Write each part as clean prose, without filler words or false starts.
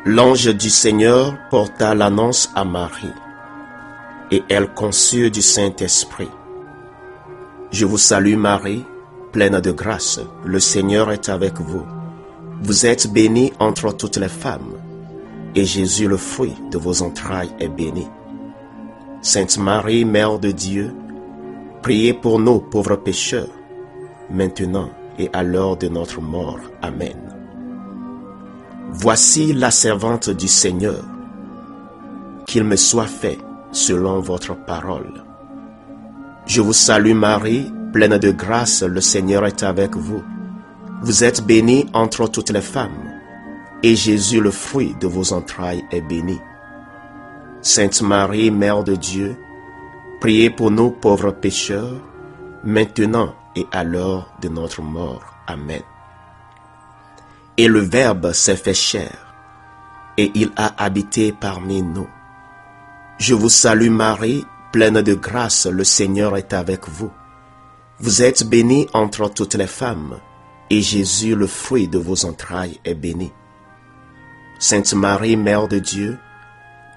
L'ange du Seigneur porta l'annonce à Marie, et elle conçut du Saint-Esprit. Je vous salue Marie, pleine de grâce, le Seigneur est avec vous. Vous êtes bénie entre toutes les femmes, et Jésus, le fruit de vos entrailles, est béni. Sainte Marie, Mère de Dieu, priez pour nous pauvres pécheurs, maintenant et à l'heure de notre mort. Amen. Voici la servante du Seigneur, qu'il me soit fait selon votre parole. Je vous salue Marie, pleine de grâce, le Seigneur est avec vous. Vous êtes bénie entre toutes les femmes, et Jésus, le fruit de vos entrailles, est béni. Sainte Marie, Mère de Dieu, priez pour nous pauvres pécheurs, maintenant et à l'heure de notre mort. Amen. Et le Verbe s'est fait chair, et il a habité parmi nous. Je vous salue Marie, pleine de grâce, le Seigneur est avec vous. Vous êtes bénie entre toutes les femmes, et Jésus, le fruit de vos entrailles, est béni. Sainte Marie, Mère de Dieu,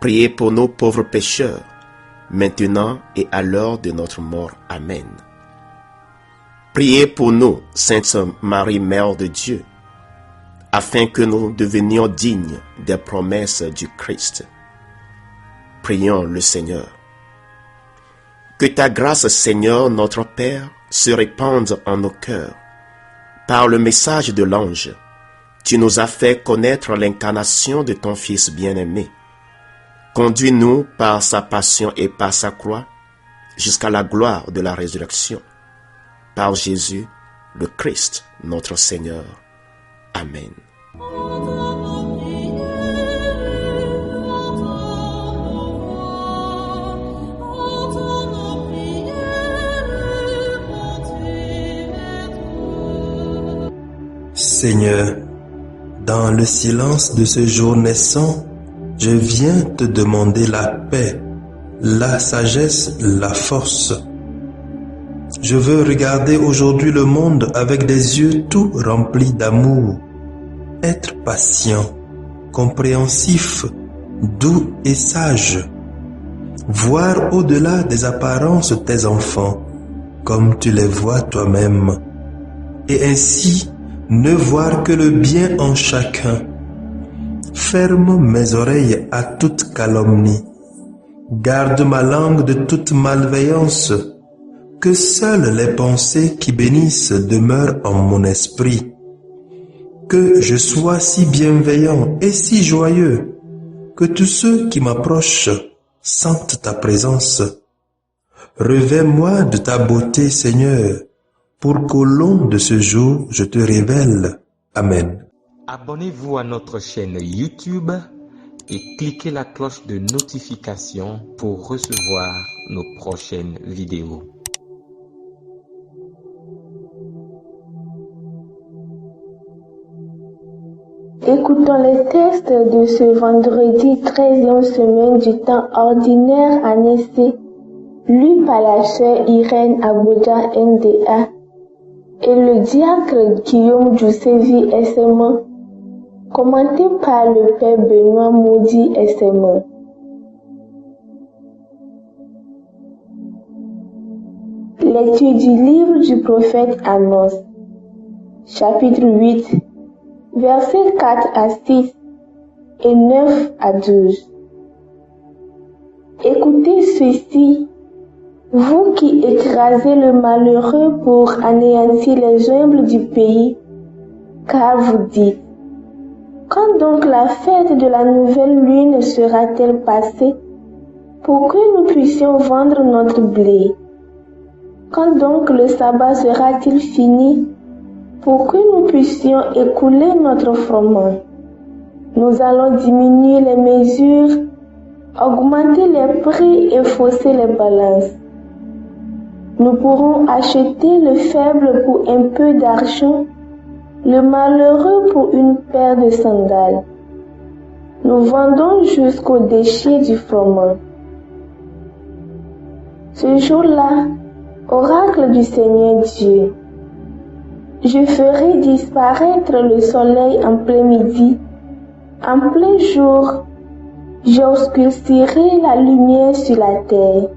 priez pour nous pauvres pécheurs, maintenant et à l'heure de notre mort. Amen. Priez pour nous, Sainte Marie, Mère de Dieu, afin que nous devenions dignes des promesses du Christ. Prions le Seigneur. Que ta grâce, Seigneur, notre Père, se répande en nos cœurs. Par le message de l'ange, tu nous as fait connaître l'incarnation de ton Fils bien-aimé. Conduis-nous par sa passion et par sa croix jusqu'à la gloire de la résurrection. Par Jésus, le Christ, notre Seigneur. Amen. Seigneur, dans le silence de ce jour naissant, je viens te demander la paix, la sagesse, la force. Je veux regarder aujourd'hui le monde avec des yeux tout remplis d'amour, être patient, compréhensif, doux et sage, voir au-delà des apparences tes enfants, comme tu les vois toi-même, et ainsi ne voir que le bien en chacun. Ferme mes oreilles à toute calomnie, garde ma langue de toute malveillance, que seules les pensées qui bénissent demeurent en mon esprit. Que je sois si bienveillant et si joyeux, que tous ceux qui m'approchent sentent ta présence. Revêts-moi de ta beauté, Seigneur, pour qu'au long de ce jour, je te révèle. Amen. Abonnez-vous à notre chaîne YouTube et cliquez la cloche de notification pour recevoir nos prochaines vidéos. Écoutons les textes de ce vendredi 13e semaine du temps ordinaire année C, lu par la sœur Irène Aboudja NDA et le diacre Guillaume Djoussévi SM, commenté par le Père Benoît Maudit SM. Lecture du livre du prophète Amos, chapitre 8, versets 4 à 6 et 9 à 12. Écoutez ceci, vous qui écrasez le malheureux pour anéantir les humbles du pays, car vous dites, quand donc la fête de la nouvelle lune sera-t-elle passée pour que nous puissions vendre notre blé? Quand donc le sabbat sera-t-il fini pour que nous puissions écouler notre froment? Nous allons diminuer les mesures augmenter les prix et fausser les balances. Nous pourrons acheter le faible pour un peu d'argent, le malheureux pour une paire de sandales. Nous vendons jusqu'au déchet du froment. Ce jour-là, oracle du Seigneur Dieu, je ferai disparaître le soleil en plein midi, en plein jour, j'obscurcirai la lumière sur la terre.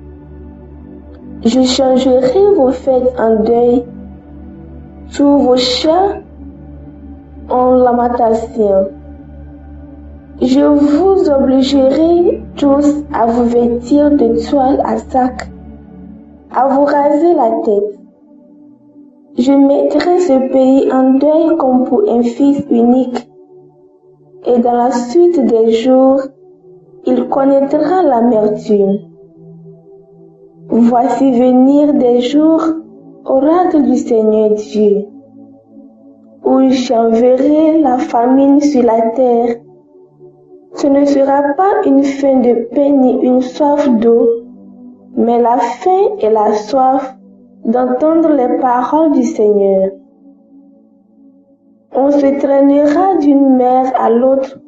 Je changerai vos fêtes en deuil, tous vos chats en lamentation. Je vous obligerai tous à vous vêtir de toile à sac, à vous raser la tête. Je mettrai ce pays en deuil comme pour un fils unique, et dans la suite des jours, il connaîtra l'amertume. Voici venir des jours, oracle du Seigneur Dieu, où j'enverrai la famine sur la terre. Ce ne sera pas une faim de pain ni une soif d'eau, mais la faim et la soif d'entendre les paroles du Seigneur. On se traînera d'une mer à l'autre,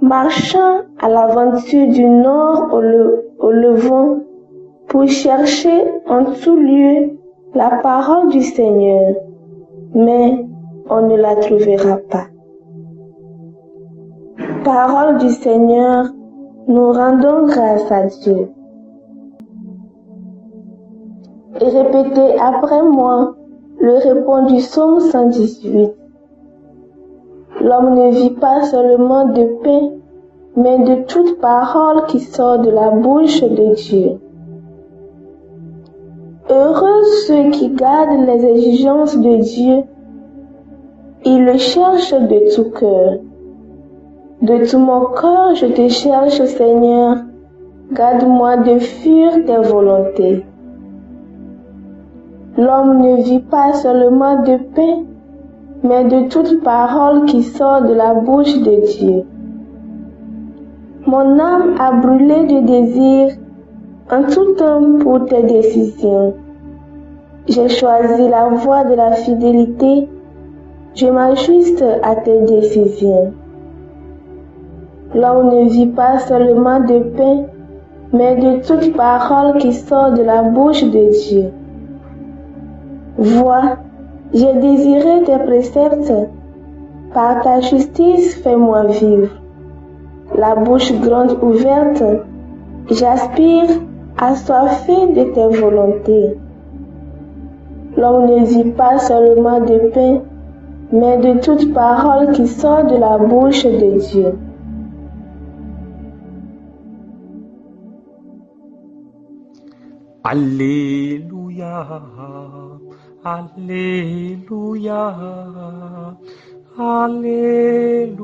marchant à l'aventure du nord au levant, pour chercher en tout lieu la parole du Seigneur, mais on ne la trouvera pas. Parole du Seigneur, nous rendons grâce à Dieu. Et répétez après moi le répond du psaume 118. L'homme ne vit pas seulement de pain, mais de toute parole qui sort de la bouche de Dieu. Heureux ceux qui gardent les exigences de Dieu, ils le cherchent de tout cœur. De tout mon cœur, je te cherche, Seigneur, garde-moi de fuir tes volontés. L'homme ne vit pas seulement de pain, mais de toute parole qui sort de la bouche de Dieu. Mon âme a brûlé de désir en tout temps pour tes décisions. J'ai choisi la voie de la fidélité, je m'ajuste à tes décisions. L'homme ne vit pas seulement de pain, mais de toute parole qui sort de la bouche de Dieu. Vois, j'ai désiré tes préceptes, par ta justice fais-moi vivre. La bouche grande ouverte, j'aspire assoiffé de tes volontés. L'homme ne vit pas seulement de pain, mais de toute parole qui sort de la bouche de Dieu. Alléluia, Alléluia, Alléluia.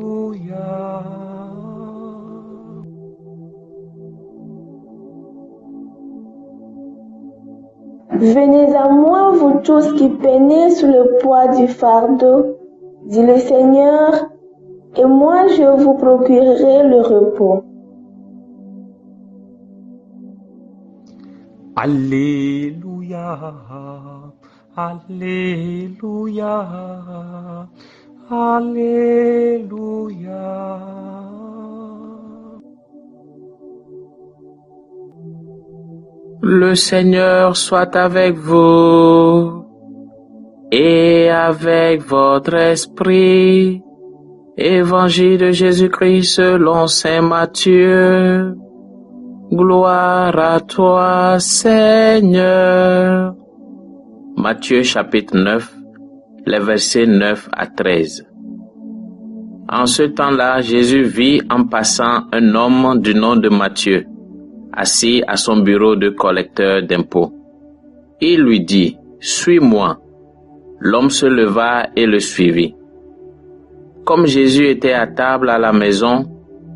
Venez à moi, vous tous qui peinez sous le poids du fardeau, dit le Seigneur, et moi je vous procurerai le repos. Alléluia, Alléluia, Alléluia. Le Seigneur soit avec vous et avec votre esprit. Évangile de Jésus-Christ selon saint Matthieu. Gloire à toi, Seigneur. Matthieu chapitre 9, les versets 9 à 13. En ce temps-là, Jésus vit en passant un homme du nom de Matthieu, assis à son bureau de collecteur d'impôts. Il lui dit, « Suis-moi ». L'homme se leva et le suivit. Comme Jésus était à table à la maison,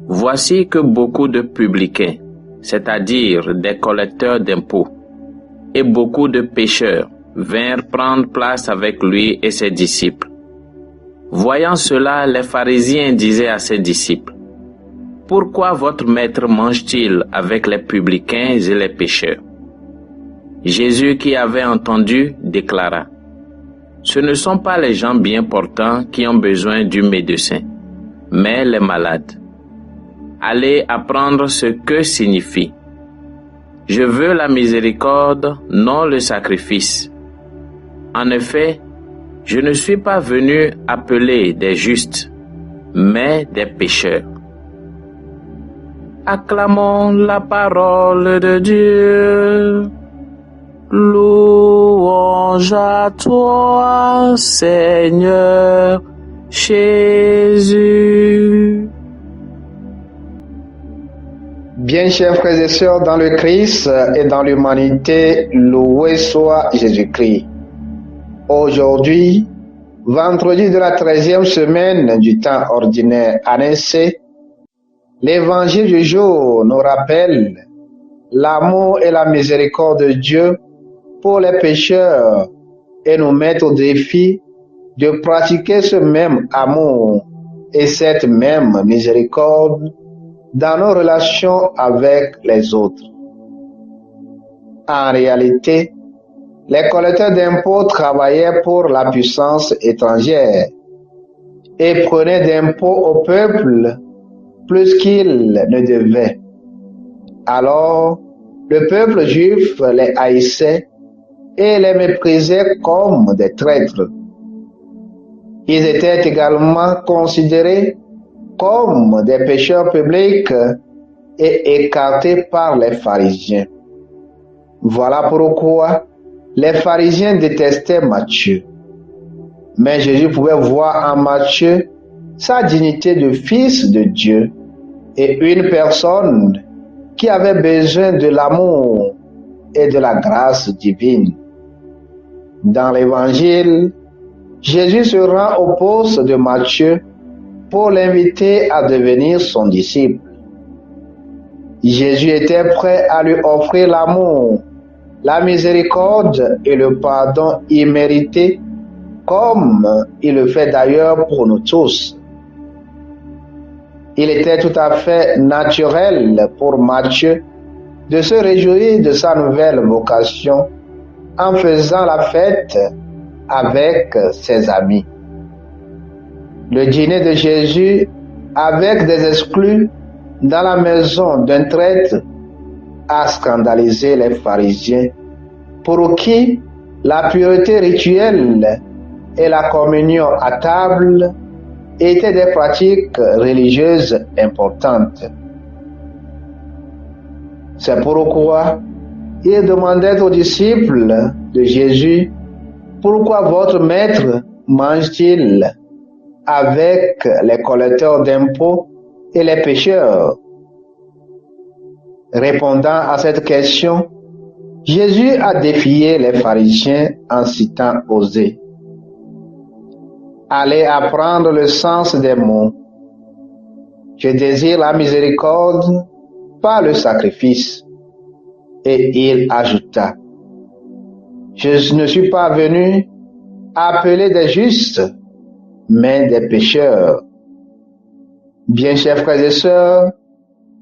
voici que beaucoup de publicains, c'est-à-dire des collecteurs d'impôts, et beaucoup de pécheurs vinrent prendre place avec lui et ses disciples. Voyant cela, les pharisiens disaient à ses disciples, « pourquoi votre maître mange-t-il avec les publicains et les pécheurs? Jésus, qui avait entendu, déclara: Ce ne sont pas les gens bien portants qui ont besoin du médecin, mais les malades. Allez apprendre ce que signifie: Je veux la miséricorde, non le sacrifice. En effet, je ne suis pas venu appeler des justes, mais des pécheurs. Acclamons la parole de Dieu. Louange à toi, Seigneur Jésus. Bien, chers frères et sœurs, dans le Christ et dans l'humanité, loué soit Jésus-Christ. Aujourd'hui, vendredi de la 13e semaine du temps ordinaire année C, l'évangile du jour nous rappelle l'amour et la miséricorde de Dieu pour les pécheurs et nous met au défi de pratiquer ce même amour et cette même miséricorde dans nos relations avec les autres. En réalité, les collecteurs d'impôts travaillaient pour la puissance étrangère et prenaient d'impôts au peuple plus qu'ils ne devaient. Alors, le peuple juif les haïssait et les méprisait comme des traîtres. Ils étaient également considérés comme des pécheurs publics et écartés par les pharisiens. Voilà pourquoi les pharisiens détestaient Matthieu. Mais Jésus pouvait voir en Matthieu sa dignité de fils de Dieu et une personne qui avait besoin de l'amour et de la grâce divine. Dans l'Évangile, Jésus se rend au poste de Matthieu pour l'inviter à devenir son disciple. Jésus était prêt à lui offrir l'amour, la miséricorde et le pardon immérité, comme il le fait d'ailleurs pour nous tous. Il était tout à fait naturel pour Matthieu de se réjouir de sa nouvelle vocation en faisant la fête avec ses amis. Le dîner de Jésus avec des exclus dans la maison d'un traître a scandalisé les pharisiens, pour qui la pureté rituelle et la communion à table étaient des pratiques religieuses importantes. C'est pourquoi ils demandaient aux disciples de Jésus: Pourquoi votre maître mange-t-il avec les collecteurs d'impôts et les pécheurs? Répondant à cette question, Jésus a défié les pharisiens en citant Osée: Allez apprendre le sens des mots. Je désire la miséricorde, pas le sacrifice. Et il ajouta: Je ne suis pas venu appeler des justes, mais des pécheurs. Bien, chers frères et sœurs,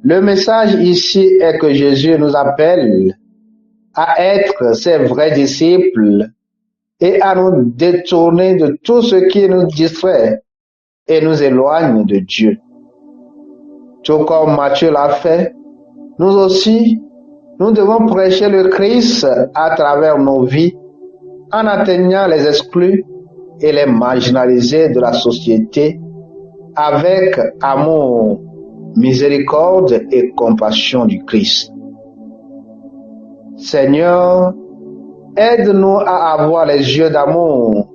le message ici est que Jésus nous appelle à être ses vrais disciples et à nous détourner de tout ce qui nous distrait et nous éloigne de Dieu. Tout comme Matthieu l'a fait, nous aussi, nous devons prêcher le Christ à travers nos vies en atteignant les exclus et les marginalisés de la société avec amour, miséricorde et compassion du Christ. Seigneur, aide-nous à avoir les yeux d'amour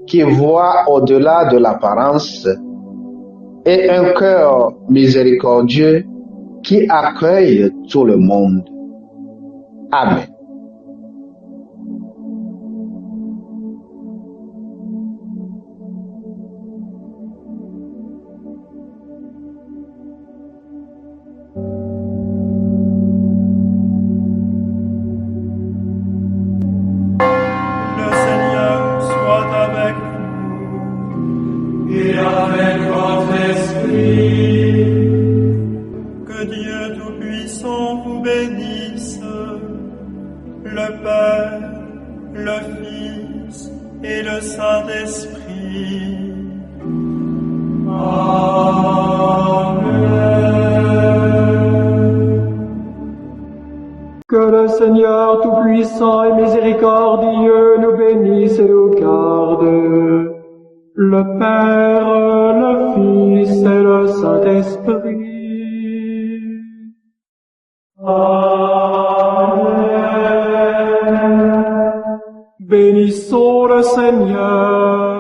qui voient au-delà de l'apparence et un cœur miséricordieux qui accueille tout le monde. Amen. Seigneur tout-puissant et miséricordieux nous bénisse et nous garde. Le Père, le Fils et le Saint-Esprit. Amen. Bénissons le Seigneur.